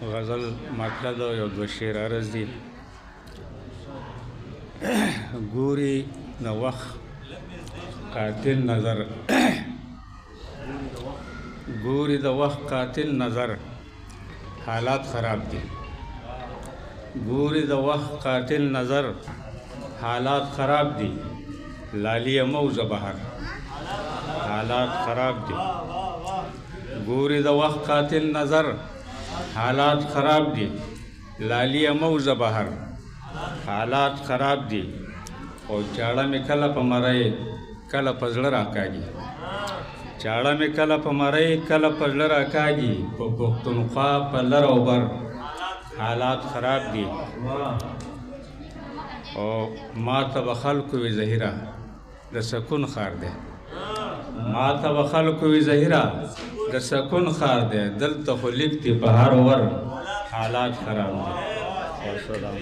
غزل مطلب یو دوه شعر عرض دي. ګوري د وخت قاتل نظر ګوري د وخت قاتل نظر حالات خراب دي. ګوري د وخت قاتل نظر حالات خراب دي. لالی موز بهر حالات خراب دي. ګوري د وخت قاتل نظر حالات خراب دي. لالی موز بهر حالات خراب دي. او چاړه مې کله په مړی کله په زړه راکاږي. چاړه مې کله په مړی کله په زړه راکاږي. په پښتونخوا په لر او بر حالات خراب دي. او ما ته به خلکو وي ظهیره د سکون ښار دی. ما ته به خلکو وي ظهیره د سکون ښار دی. دلته خو لیک دي په هر ور حالات خراب دي. والسلام.